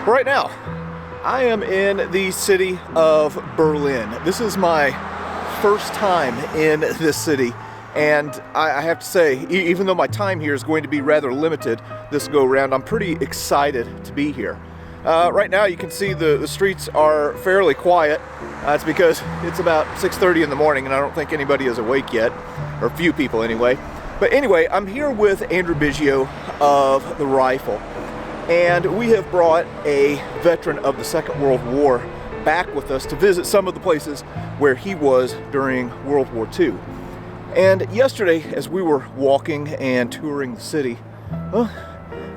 Right now, I am in the city of Berlin. This is my first time in this city, and I have to say, even though my time here is going to be rather limited this go round, I'm pretty excited to be here. Right now you can see the streets are fairly quiet. It's because it's about 6:30 in the morning and I don't think anybody is awake yet, or few people anyway. But anyway, I'm here with Andrew Biggio of the Rifle. And we have brought a veteran of the Second World War back with us to visit some of the places where he was during World War II. And yesterday, as we were walking and touring the city, well,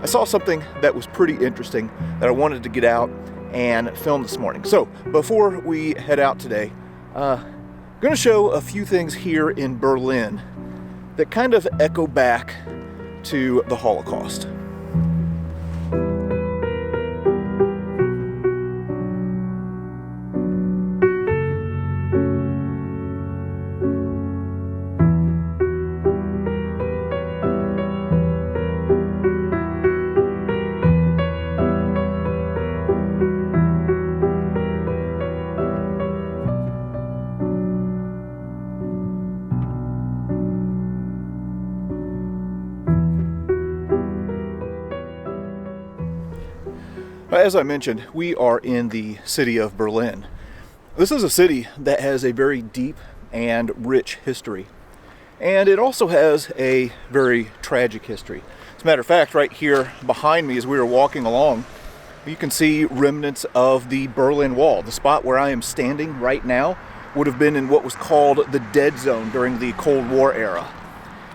I saw something that was pretty interesting that I wanted to get out and film this morning. So before we head out today, I'm going to show a few things here in Berlin that kind of echo back to the Holocaust. As I mentioned, we are in the city of Berlin. This is a city that has a very deep and rich history. And it also has a very tragic history. As a matter of fact, right here behind me as we were walking along, you can see remnants of the Berlin Wall. The spot where I am standing right now would have been in what was called the dead zone during the Cold War era.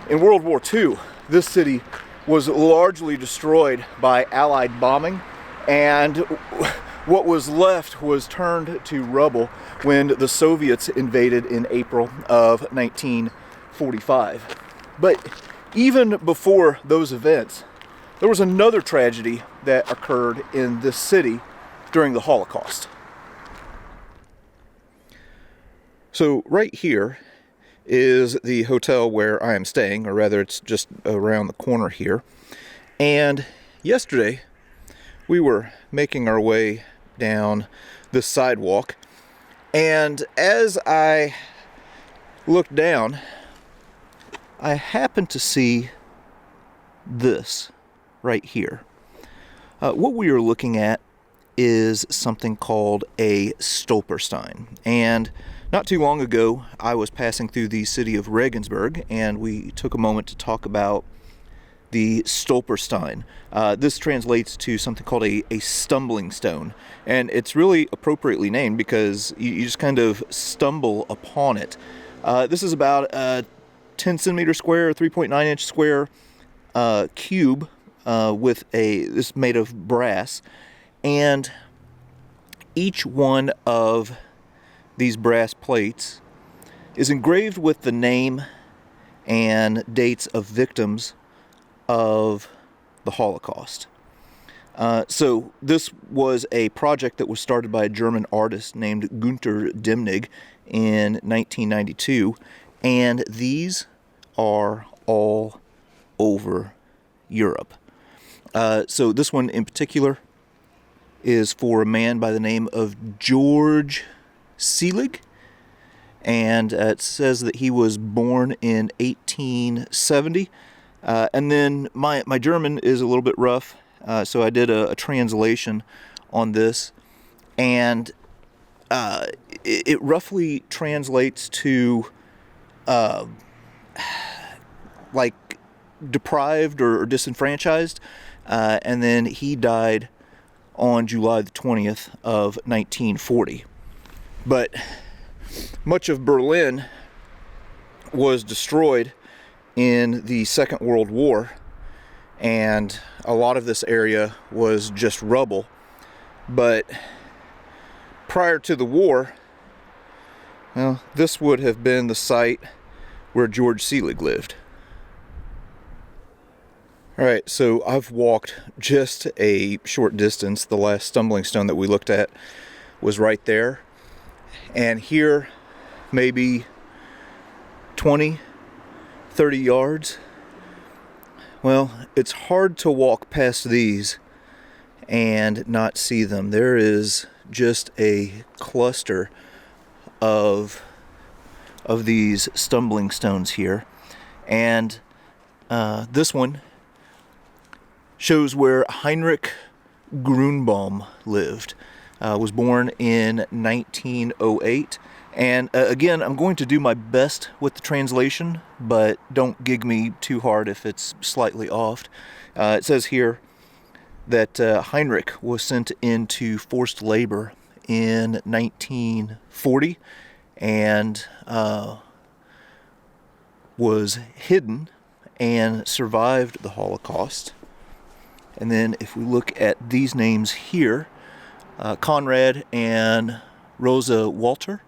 In World War II, this city was largely destroyed by Allied bombing, and what was left was turned to rubble when the Soviets invaded in April of 1945. But even before those events, there was another tragedy that occurred in this city during the Holocaust. So right here is the hotel where I am staying, or rather it's just around the corner here. And yesterday, we were making our way down this sidewalk, and as I looked down, I happened to see this right here. What we are looking at is something called a Stoerstein, and not too long ago I was passing through the city of Regensburg, and we took a moment to talk about the Stoerstein. This translates to something called a stumbling stone, and it's really appropriately named because you just kind of stumble upon it. This is about a 10 centimeter square, 3.9 inch square cube this made of brass, and each one of these brass plates is engraved with the name and dates of victims of the Holocaust. So this was a project that was started by a German artist named Günther Demnig in 1992, and these are all over Europe. So this one in particular is for a man by the name of George Selig, and it says that he was born in 1870. And then my German is a little bit rough, so I did a translation on this, and it roughly translates to like deprived or disenfranchised, and then he died on July the 20th of 1940. But much of Berlin was destroyed in the Second World War, and a lot of this area was just rubble. But prior to the war, well, this would have been the site where George Selig lived. Alright, so I've walked just a short distance. The last stumbling stone that we looked at was right there, and here maybe 20 30 yards. Well, it's hard to walk past these and not see them. There is just a cluster of these stumbling stones here, and this one shows where Heinrich Grunbaum lived. Was born in 1908. And again, I'm going to do my best with the translation, but don't gig me too hard if it's slightly off. It says here that Heinrich was sent into forced labor in 1940 and was hidden and survived the Holocaust. And then if we look at these names here, Conrad and Rosa Walter,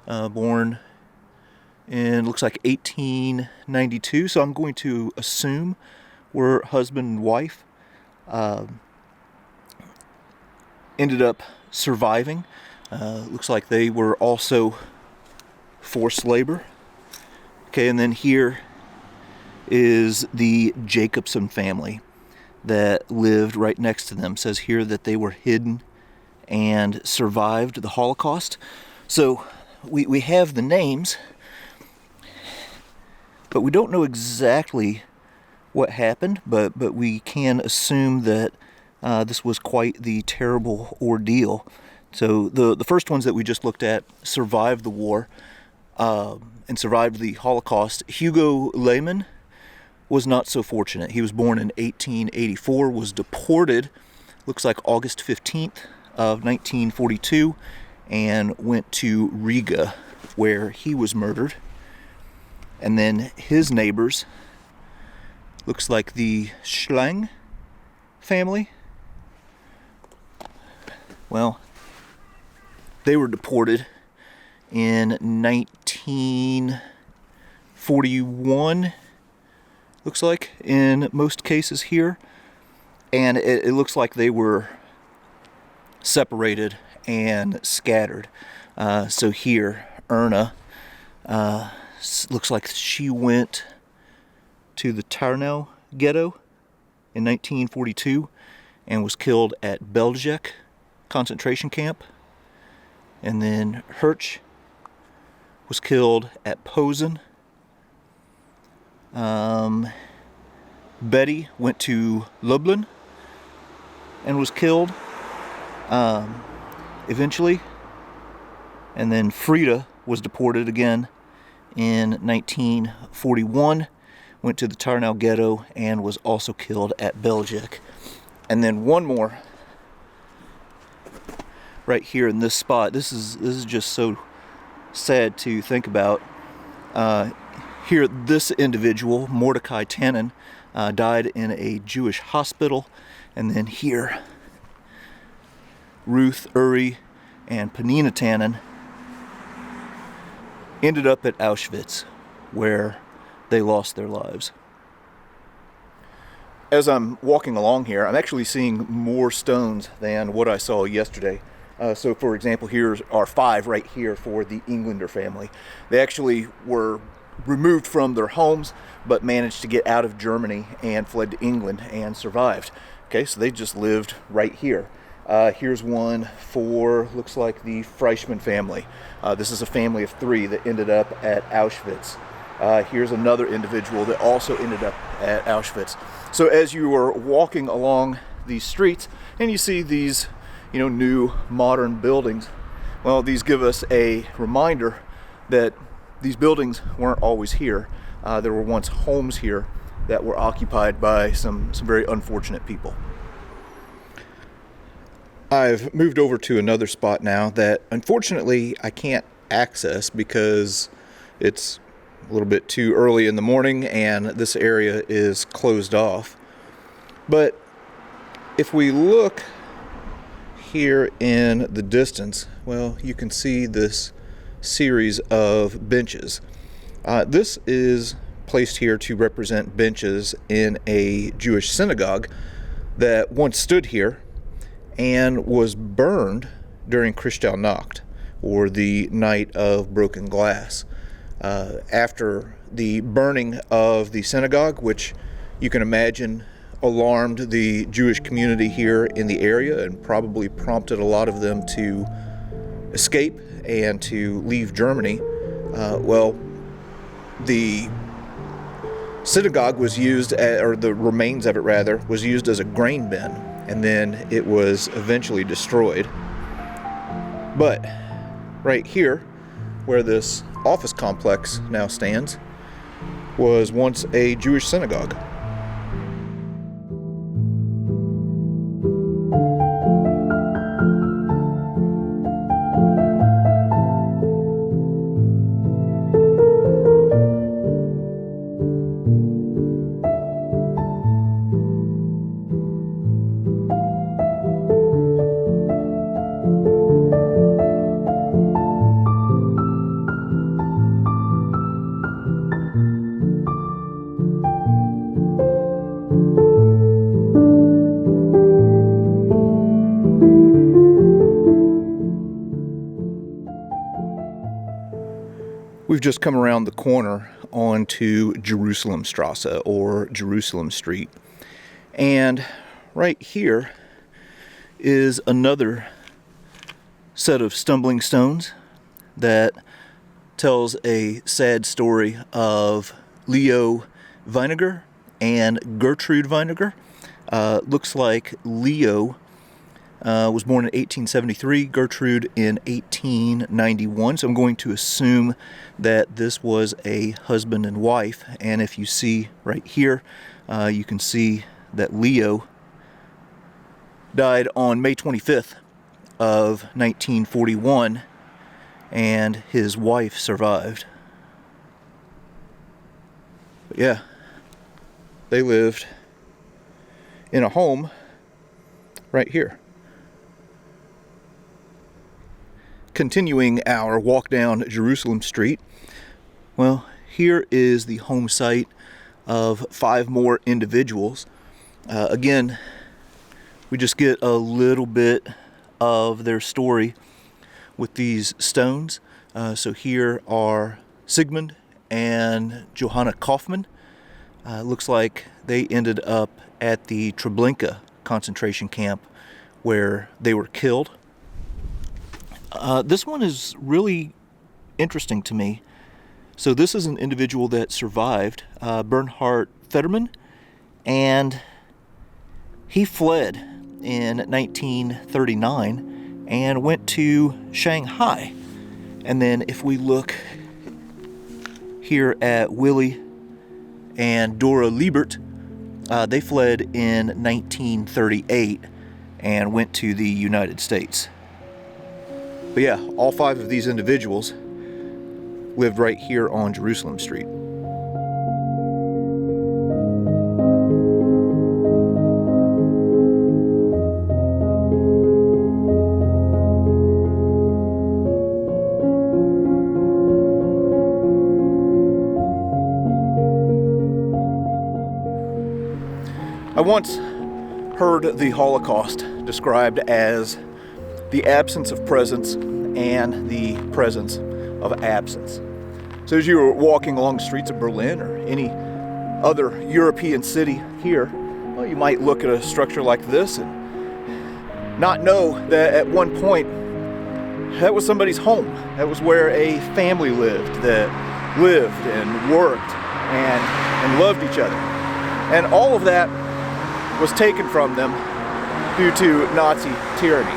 born in, looks like 1892, so I'm going to assume were husband and wife. Ended up surviving. Looks like they were also forced labor. Okay, and then here is the Jacobson family that lived right next to them. It says here that they were hidden and survived the Holocaust. So we have the names, but we don't know exactly what happened, but we can assume that this was quite the terrible ordeal. So the first ones that we just looked at survived the war and survived the Holocaust. Hugo Lehmann was not so fortunate. He was born in 1884, was deported, looks like August 15th of 1942, and went to Riga, where he was murdered. And then his neighbors, looks like the Schlang family. Well, they were deported in 1941, looks like, in most cases here. And it looks like they were separated and scattered. So here, Erna, looks like she went to the Tarnow ghetto in 1942 and was killed at Belzec concentration camp. And then Hirsch was killed at Posen. Betty went to Lublin and was killed eventually. And then Frida was deported again in 1941, went to the Tarnow ghetto and was also killed at Belzec. And then one more right here in this spot. This is just so sad to think about. Here, this individual, Mordecai Tannen, died in a Jewish hospital. And then here, Ruth, Uri, and Penina Tannen ended up at Auschwitz, where they lost their lives. As I'm walking along here, I'm actually seeing more stones than what I saw yesterday. So for example, here are 5 right here for the Englander family. They actually were removed from their homes, but managed to get out of Germany and fled to England and survived. Okay, so they just lived right here. Here's one for, looks like, the Freischmann family. This is a family of 3 that ended up at Auschwitz. Here's another individual that also ended up at Auschwitz. So as you are walking along these streets and you see these, new modern buildings, well, these give us a reminder that these buildings weren't always here. There were once homes here that were occupied by some very unfortunate people. I've moved over to another spot now that unfortunately I can't access because it's a little bit too early in the morning and this area is closed off. But if we look here in the distance, well, you can see this series of benches. This is placed here to represent benches in a Jewish synagogue that once stood here and was burned during Kristallnacht, or the Night of Broken Glass. After the burning of the synagogue, which you can imagine alarmed the Jewish community here in the area and probably prompted a lot of them to escape and to leave Germany. The synagogue was used, or the remains of it rather, was used as a grain bin, and then it was eventually destroyed. But right here, where this office complex now stands, was once a Jewish synagogue. We've just come around the corner onto Jerusalemstrasse, or Jerusalem Street. And right here is another set of stumbling stones that tells a sad story of Leo Weiniger and Gertrude Weiniger. Looks like Leo was born in 1873, Gertrude in 1891. So I'm going to assume that this was a husband and wife. And if you see right here, you can see that Leo died on May 25th of 1941, and his wife survived. But yeah, they lived in a home right here. Continuing our walk down Jerusalem Street, well, here is the home site of 5 more individuals. Again, we just get a little bit of their story with these stones. So here are Sigmund and Johanna Kaufmann. Looks like they ended up at the Treblinka concentration camp where they were killed. This one is really interesting to me. So this is an individual that survived, Bernhard Fetterman, and he fled in 1939 and went to Shanghai. And then if we look here at Willie and Dora Liebert, they fled in 1938 and went to the United States. But yeah, all 5 of these individuals lived right here on Jerusalem Street. I once heard the Holocaust described as the absence of presence and the presence of absence. So as you were walking along the streets of Berlin or any other European city here, well, you might look at a structure like this and not know that at one point that was somebody's home. That was where a family lived that lived and worked and loved each other. And all of that was taken from them due to Nazi tyranny.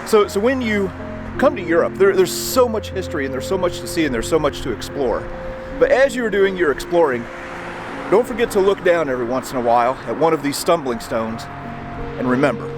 So when you come to Europe, there's so much history and there's so much to see and there's so much to explore. But as you're doing your exploring, don't forget to look down every once in a while at one of these stumbling stones and remember,